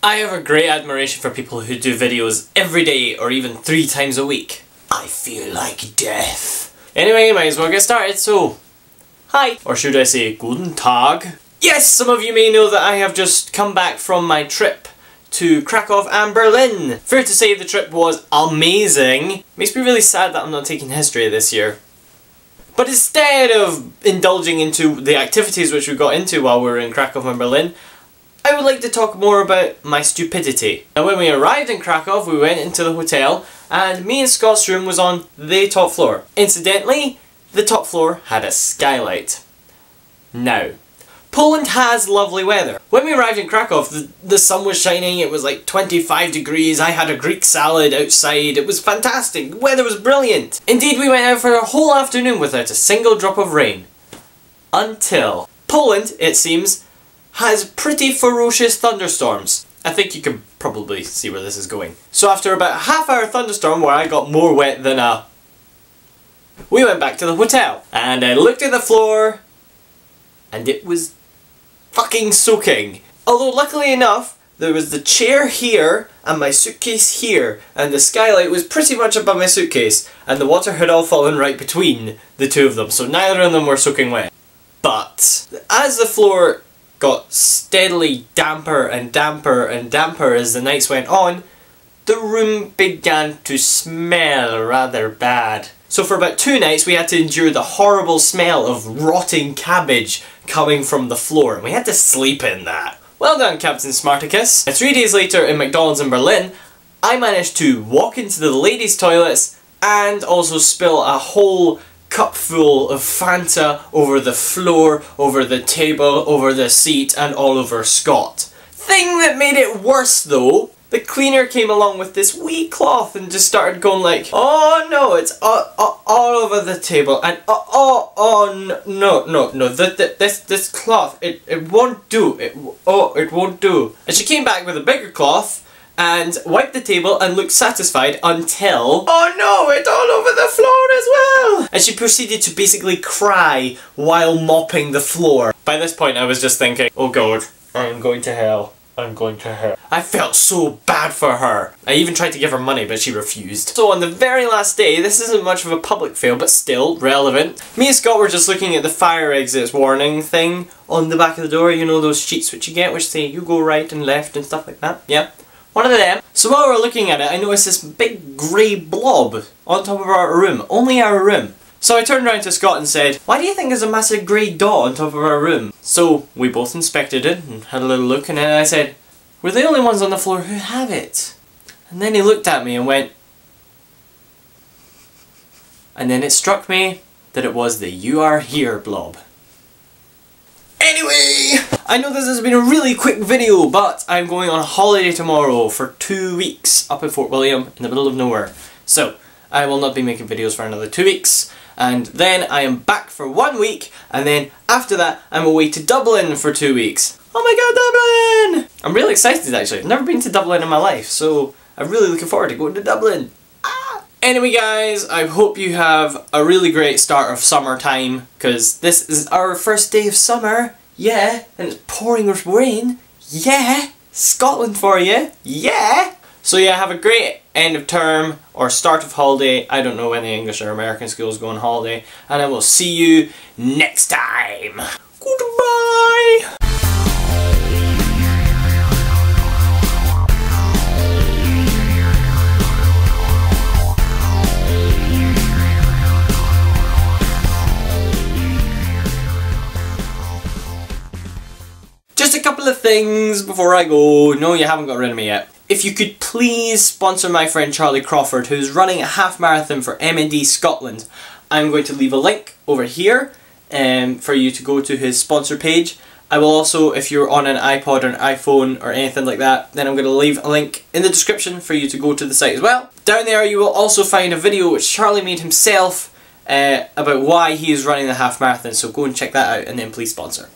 I have a great admiration for people who do videos every day or even 3 times a week. I feel like death. Anyway, might as well get started, so... Hi! Or should I say, Guten Tag? Yes, some of you may know that I have just come back from my trip to Krawkow and Berlin. Fair to say the trip was amazing. Makes me really sad that I'm not taking history this year. But instead of indulging into the activities which we got into while we were in Krawkow and Berlin, I would like to talk more about my stupidity. Now when we arrived in Krawkow, we went into the hotel and me and Scott's room was on the top floor. Incidentally, the top floor had a skylight. Now, Poland has lovely weather. When we arrived in Krawkow, the sun was shining, it was like 25 degrees, I had a Greek salad outside, it was fantastic, the weather was brilliant. Indeed, we went out for a whole afternoon without a single drop of rain. Until Poland, it seems, has pretty ferocious thunderstorms. I think you can probably see where this is going. So after about a half-hour thunderstorm where I got more wet than we went back to the hotel. And I looked at the floor and it was fucking soaking. Although luckily enough, there was the chair here and my suitcase here, and the skylight was pretty much above my suitcase, and the water had all fallen right between the two of them, so neither of them were soaking wet. But as the floor got steadily damper and damper and damper as the nights went on, the room began to smell rather bad. So for about 2 nights we had to endure the horrible smell of rotting cabbage coming from the floor, and we had to sleep in that. Well done, Captain Smarticus. 3 days later in McDonald's in Berlin, I managed to walk into the ladies' toilets and also spill a whole cup full of Fanta over the floor, over the table, over the seat, and all over Scott. Thing that made it worse though, the cleaner came along with this wee cloth and just started going like, oh no, it's all over the table, and no, this cloth, it won't do, it won't do. And she came back with a bigger cloth and wiped the table and looked satisfied until, oh no, it's all over the floor as well! And she proceeded to basically cry while mopping the floor. By this point I was just thinking, oh god, I'm going to hell. I'm going to hell. I felt so bad for her. I even tried to give her money, but she refused. So on the very last day, this isn't much of a public fail, but still relevant. Me and Scott were just looking at the fire exits warning thing on the back of the door. You know those sheets which you get which say you go right and left and stuff like that? Yeah. One of them. So while we were looking at it, I noticed this big grey blob on top of our room. Only our room. So I turned around to Scott and said, why do you think there's a massive grey dot on top of our room? So we both inspected it and had a little look, and then I said, we're the only ones on the floor who have it. And then he looked at me and went, and then it struck me that it was the "you are here" blob. Anyway, I know this has been a really quick video, but I'm going on a holiday tomorrow for 2 weeks up in Fort William in the middle of nowhere. So I will not be making videos for another 2 weeks. And then I am back for 1 week, and then after that I'm away to Dublin for 2 weeks. Oh my god, Dublin! I'm really excited actually. I've never been to Dublin in my life, so I'm really looking forward to going to Dublin. Anyway guys, I hope you have a really great start of summertime, because this is our first day of summer. Yeah, and it's pouring with rain. Yeah, Scotland for you. Yeah! So yeah, have a great end of term or start of holiday. I don't know when the English or American schools go on holiday. And I will see you next time. Goodbye! Just a couple of things before I go. No, you haven't got rid of me yet. If you could please sponsor my friend Charlie Crawford, who's running a half marathon for MND Scotland. I'm going to leave a link over here for you to go to his sponsor page. I will also, if you're on an iPod or an iPhone or anything like that, then I'm going to leave a link in the description for you to go to the site as well. Down there you will also find a video which Charlie made himself about why he is running the half marathon, so go and check that out and then please sponsor.